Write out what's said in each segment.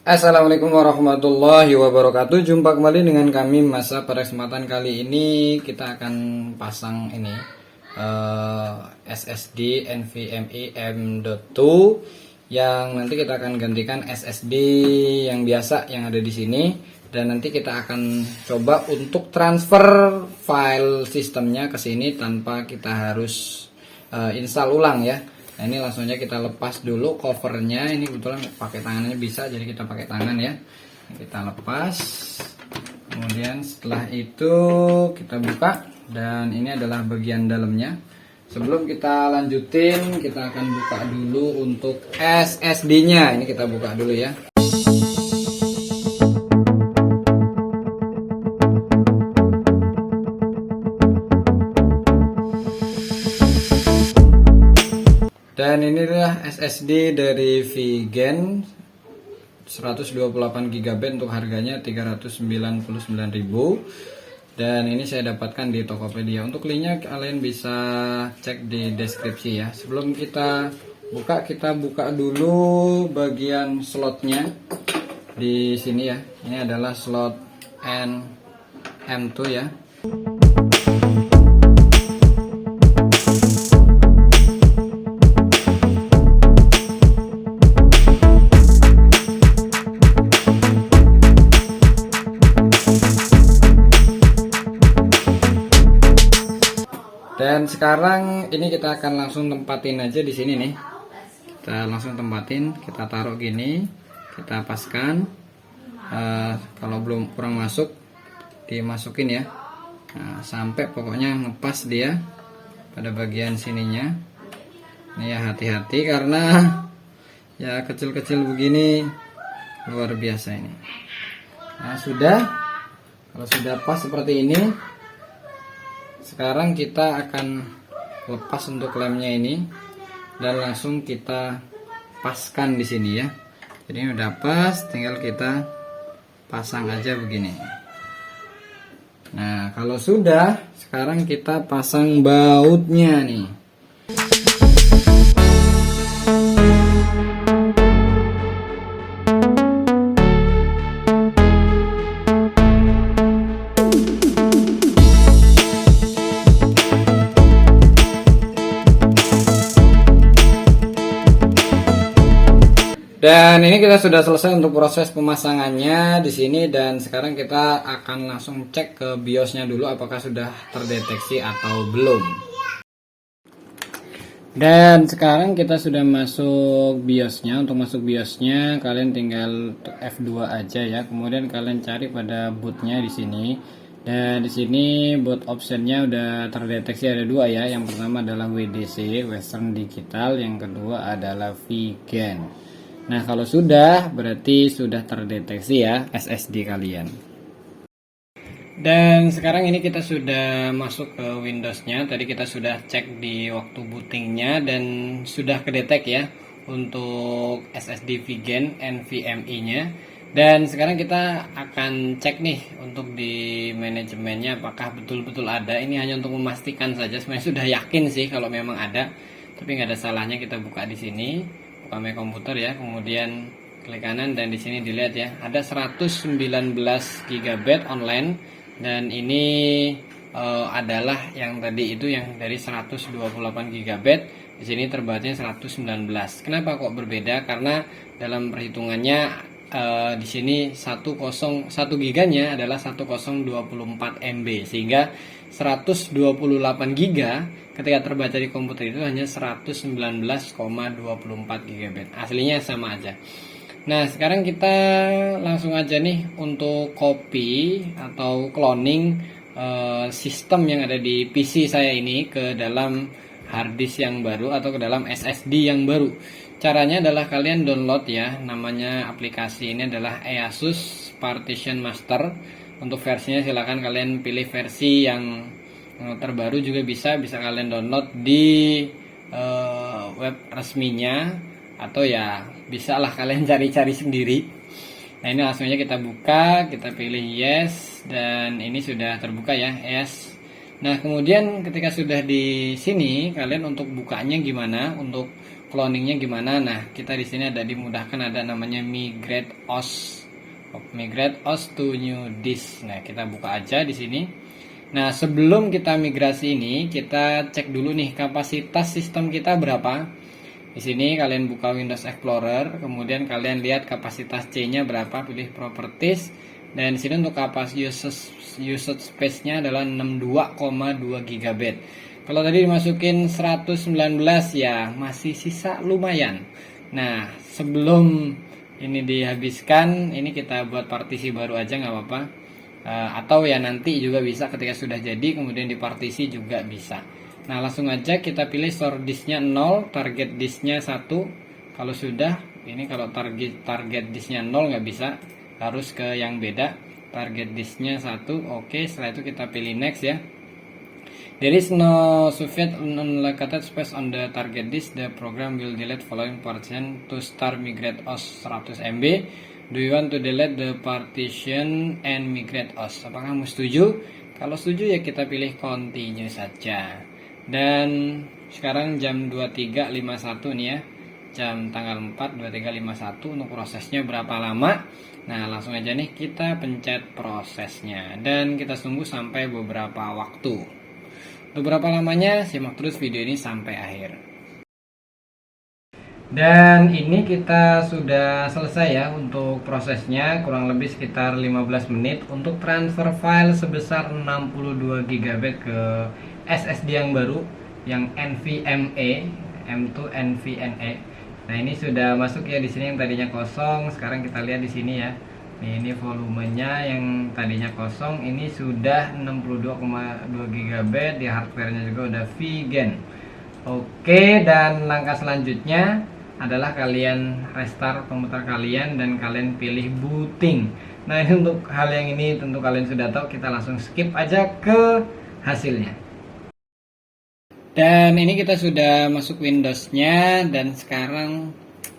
Assalamualaikum warahmatullahi wabarakatuh. Jumpa kembali dengan kami Masa. Pada kesempatan kali ini kita akan pasang ini SSD NVMe M.2 yang nanti kita akan gantikan SSD yang biasa yang ada di sini, dan nanti kita akan coba untuk transfer file sistemnya ke sini tanpa kita harus install ulang ya. Nah, ini langsung aja kita lepas dulu covernya. Ini kebetulan pakai tangannya bisa, jadi kita pakai tangan ya. Kita lepas. Kemudian setelah itu kita buka, dan ini adalah bagian dalamnya. Sebelum kita lanjutin, kita akan buka dulu untuk SSD-nya. Ini kita buka dulu ya. Dan inilah SSD dari Vigen 128 GB untuk harganya 399.000. Dan ini saya dapatkan di Tokopedia. Untuk linknya kalian bisa cek di deskripsi ya. Sebelum kita buka dulu bagian slotnya di sini ya. Ini adalah slot M2 ya. Dan sekarang ini kita akan langsung tempatin aja di sini nih. Kita langsung tempatin, kita taruh gini, kita paskan. Kalau belum kurang masuk, dimasukin ya. Nah, sampai pokoknya ngepas dia pada bagian sininya. Ini ya, hati-hati karena ya kecil-kecil begini luar biasa ini. Nah, kalau sudah pas seperti ini, sekarang kita akan lepas untuk lemnya ini dan langsung kita paskan di sini ya. Jadi udah pas, tinggal kita pasang aja begini. Nah, kalau sudah, sekarang kita pasang bautnya nih. Dan ini kita sudah selesai untuk proses pemasangannya di sini, dan sekarang kita akan langsung cek ke BIOS-nya dulu apakah sudah terdeteksi atau belum. Dan sekarang kita sudah masuk BIOS-nya. Untuk masuk BIOS-nya kalian tinggal F2 aja ya. Kemudian kalian cari pada bootnya di sini. Dan di sini boot optionnya udah terdeteksi ada dua ya. Yang pertama adalah WDC Western Digital, yang kedua adalah Vigen. Nah, kalau sudah, berarti sudah terdeteksi ya SSD kalian. Dan sekarang ini kita sudah masuk ke Windows-nya. Tadi kita sudah cek di waktu bootingnya dan sudah kedetek ya untuk SSD Vigen NVMe-nya. Dan sekarang kita akan cek nih untuk di manajemennya apakah betul-betul ada. Ini hanya untuk memastikan saja. Sebenarnya sudah yakin sih kalau memang ada, tapi nggak ada salahnya kita buka di sini. Buka My Komputer ya, kemudian klik kanan, dan di sini dilihat ya ada 119 GB online, dan ini adalah yang tadi itu yang dari 128 GB. Di sini terbatasnya 119. Kenapa kok berbeda? Karena dalam perhitungannya di sini 1 giganya adalah 1024 MB, sehingga 128 GB ketika terbaca di komputer itu hanya 119,24 GB. Aslinya sama aja. Nah, sekarang kita langsung aja nih untuk copy atau cloning sistem yang ada di PC saya ini ke dalam harddisk yang baru atau ke dalam SSD yang baru. Caranya adalah kalian download ya, namanya aplikasi ini adalah Asus Partition Master. Untuk versinya silahkan kalian pilih versi yang terbaru juga bisa kalian download di web resminya, atau ya bisa lah kalian cari-cari sendiri. Nah, ini langsung aja kita buka, kita pilih yes, dan ini sudah terbuka ya, yes. Nah, kemudian ketika sudah di sini, kalian untuk bukanya gimana, untuk cloningnya gimana. Nah, kita di sini ada dimudahkan, ada namanya migrate OS to new disk. Nah, kita buka aja di sini. Nah, sebelum kita migrasi ini, kita cek dulu nih kapasitas sistem kita berapa. Di sini kalian buka Windows Explorer, kemudian kalian lihat kapasitas C-nya berapa, pilih properties. Dan di sini untuk kapasitas usage space-nya adalah 62,2 GB. Kalau tadi dimasukin 119 ya masih sisa lumayan. Nah, sebelum ini dihabiskan, ini kita buat partisi baru aja nggak apa-apa. Atau ya nanti juga bisa ketika sudah jadi kemudian dipartisi juga bisa. Nah, langsung aja kita pilih store disknya 0, target disknya 1. Kalau sudah, ini kalau target disknya 0 nggak bisa, harus ke yang beda. Target disknya 1. Oke, setelah itu kita pilih next ya. There is no sufficient unallocated space on the target disk. The program will delete following partition to start migrate OS 100 MB. Do you want to delete the partition and migrate OS? Apakah kamu setuju? Kalau setuju ya kita pilih continue saja. Dan sekarang jam 23.51 nih ya. Jam tanggal 4 23.51 untuk prosesnya berapa lama? Nah, langsung aja nih kita pencet prosesnya dan kita tunggu sampai beberapa waktu. Untuk berapa lamanya? Simak terus video ini sampai akhir. Dan ini kita sudah selesai ya untuk prosesnya, kurang lebih sekitar 15 menit untuk transfer file sebesar 62 GB ke SSD yang baru yang NVMe M2 NVMe. Nah, ini sudah masuk ya di sini yang tadinya kosong, sekarang kita lihat di sini ya. Nih, ini volumenya yang tadinya kosong ini sudah 62,2 GB, di hardware-nya juga udah vegan. Oke, dan langkah selanjutnya adalah kalian restart komputer kalian dan kalian pilih booting. Nah, ini untuk hal yang ini tentu kalian sudah tahu, kita langsung skip aja ke hasilnya. Dan ini kita sudah masuk Windows-nya dan sekarang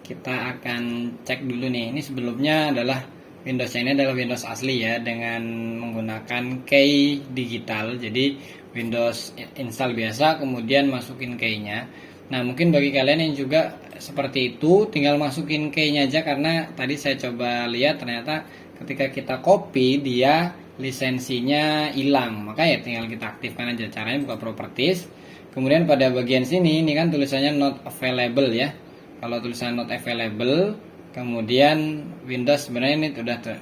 kita akan cek dulu nih. Ini sebelumnya adalah Windows-nya, ini adalah Windows asli ya dengan menggunakan key digital. Jadi Windows install biasa kemudian masukin key-nya. Nah, mungkin bagi kalian yang juga seperti itu tinggal masukin key-nya aja, karena tadi saya coba lihat ternyata ketika kita copy dia lisensinya hilang. Maka ya tinggal kita aktifkan aja. Caranya buka properties. Kemudian pada bagian sini ini kan tulisannya not available ya. Kalau tulisan not available, kemudian Windows sebenarnya ini sudah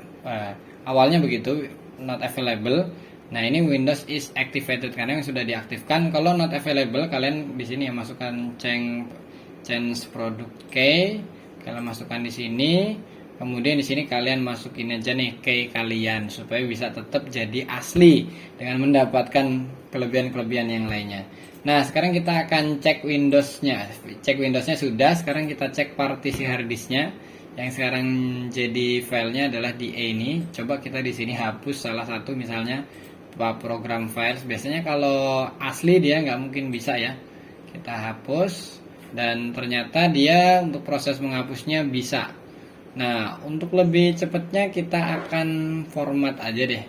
awalnya begitu, not available. Nah, ini Windows is activated karena yang sudah diaktifkan. Kalau not available, kalian di sini ya masukkan change product key, kalian masukkan di sini. Kemudian di sini kalian masukin aja nih key kalian supaya bisa tetap jadi asli dengan mendapatkan kelebihan-kelebihan yang lainnya. Nah, sekarang kita akan cek Windows-nya. Cek Windows-nya sudah, sekarang kita cek partisi harddisk-nya. Yang sekarang jadi filenya adalah di E ini. Coba kita di sini hapus salah satu misalnya program files. Biasanya kalau asli dia nggak mungkin bisa ya. Kita hapus dan ternyata dia untuk proses menghapusnya bisa. Nah, untuk lebih cepatnya kita akan format aja deh.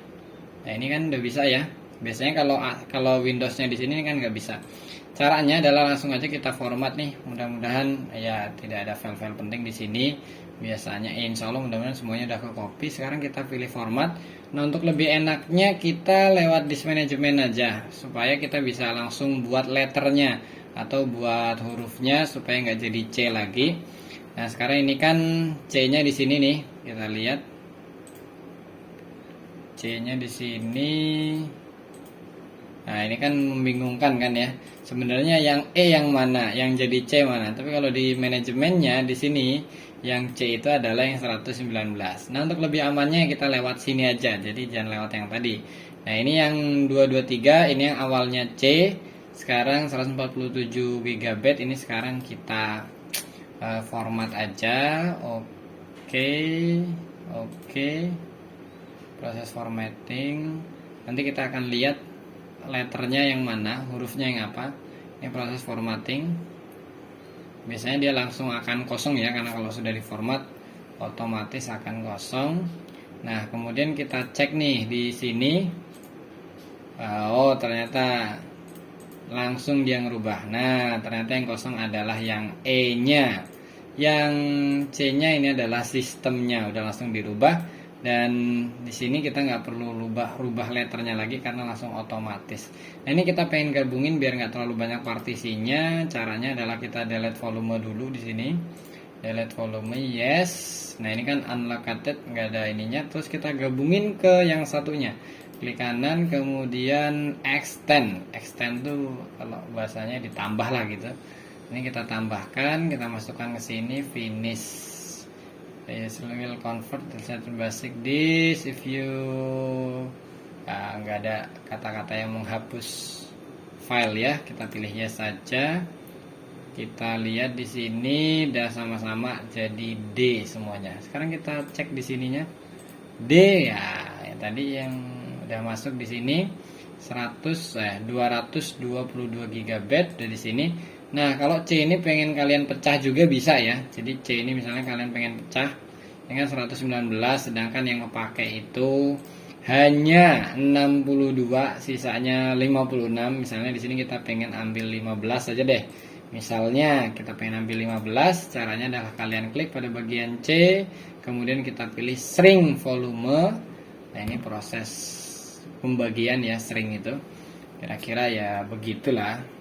Nah, ini kan udah bisa ya. Biasanya kalau Windows-nya di sini kan nggak bisa. Caranya adalah langsung aja kita format nih. Mudah-mudahan ya tidak ada file-file penting di sini. Biasanya insya Allah mudah-mudahan semuanya udah ke copy. Sekarang kita pilih format. Nah, untuk lebih enaknya kita lewat disk management aja supaya kita bisa langsung buat letternya atau buat hurufnya supaya nggak jadi C lagi. Nah, sekarang ini kan C-nya di sini nih. Kita lihat C-nya di sini. Nah, ini kan membingungkan kan ya. Sebenarnya yang E yang mana, yang jadi C mana. Tapi kalau di manajemennya di sini yang C itu adalah yang 119. Nah, untuk lebih amannya kita lewat sini aja. Jadi jangan lewat yang tadi. Nah, ini yang 223, ini yang awalnya C. Sekarang 147 GB. Ini sekarang kita format aja. Oke. Proses formatting. Nanti kita akan lihat letternya yang mana, hurufnya yang apa. Ini proses formatting. Biasanya dia langsung akan kosong ya, karena kalau sudah diformat otomatis akan kosong. Nah, kemudian kita cek nih di sini. Oh, ternyata langsung dia ngerubah. Nah, ternyata yang kosong adalah yang E-nya. Yang C-nya ini adalah sistemnya, udah langsung dirubah. Dan di sini kita nggak perlu rubah letternya lagi karena langsung otomatis. Nah, ini kita pengen gabungin biar nggak terlalu banyak partisinya. Caranya adalah kita delete volume dulu di sini. Delete volume, yes. Nah, ini kan unlocated, nggak ada ininya. Terus kita gabungin ke yang satunya. Klik kanan, kemudian extend. Extend tuh kalau bahasanya ditambah lah gitu. Ini kita tambahkan, kita masukkan ke sini, finish. Yes, will convert the set basic this if you nggak ada kata-kata yang menghapus file ya. Kita pilih yes saja. Kita lihat di sini udah sama-sama jadi D semuanya. Sekarang kita cek di sininya. D ya, tadi yang udah masuk di sini 222 GB dari sini. Nah, kalau C ini pengen kalian pecah juga bisa ya. Jadi C ini misalnya kalian pengen pecah dengan 119, sedangkan yang kepake itu hanya 62, sisanya 56. Misalnya di sini kita pengen ambil 15 saja deh. Misalnya kita pengen ambil 15, caranya adalah kalian klik pada bagian C, kemudian kita pilih shrink volume. Nah, ini proses pembagian ya, shrink itu. Kira-kira ya begitulah.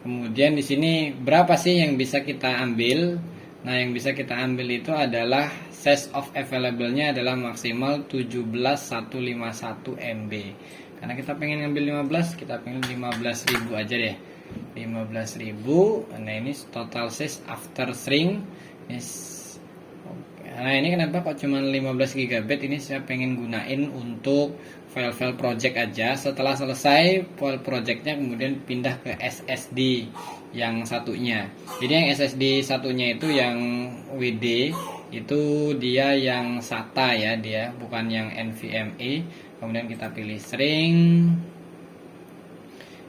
Kemudian di sini berapa sih yang bisa kita ambil? Nah, yang bisa kita ambil itu adalah size of available-nya adalah maksimal 17151 MB. Karena kita pengen ngambil 15, kita pengen 15.000 aja deh. 15.000. Nah, ini total size after shrink. Nah, ini kenapa kok cuma 15 GB? Ini saya pengen gunain untuk file-file project aja. Setelah selesai file projectnya kemudian pindah ke SSD yang satunya. Jadi yang SSD satunya itu yang WD, itu dia yang SATA ya, dia bukan yang NVMe. Kemudian kita pilih shrink.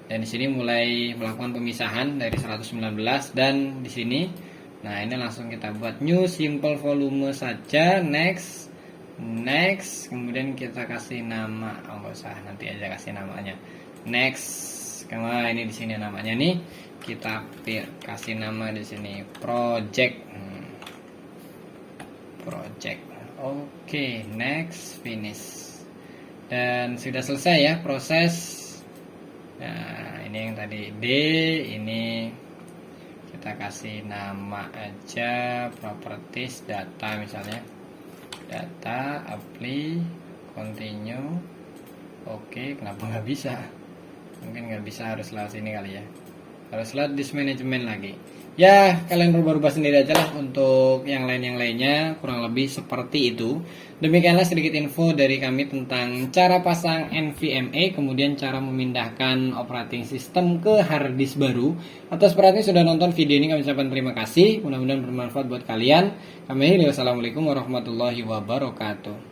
Dan di sini mulai melakukan pemisahan dari 119 dan di sini. Nah, ini langsung kita buat new simple volume saja. Next, kemudian kita kasih nama. Oh, nggak usah, nanti aja kasih namanya. Next, nah ini di sini namanya nih. Kita kasih nama di sini project. Project. Oke, next, finish. Dan sudah selesai ya proses. Nah, ini yang tadi D, ini kita kasih nama aja, properties data misalnya, data apply continue. Oke, kenapa nggak bisa? Mungkin nggak bisa, harus lewat sini kali ya, harus lewat disk management lagi ya. Kalian rubah-rubah sendiri aja lah untuk yang lainnya, kurang lebih seperti itu. Demikianlah sedikit info dari kami tentang cara pasang NVMe, kemudian cara memindahkan operating system ke hard disk baru. Atas perhatiannya sudah nonton video ini, kami ucapkan terima kasih. Mudah-mudahan bermanfaat buat kalian. Kami akhiri, wassalamualaikum warahmatullahi wabarakatuh.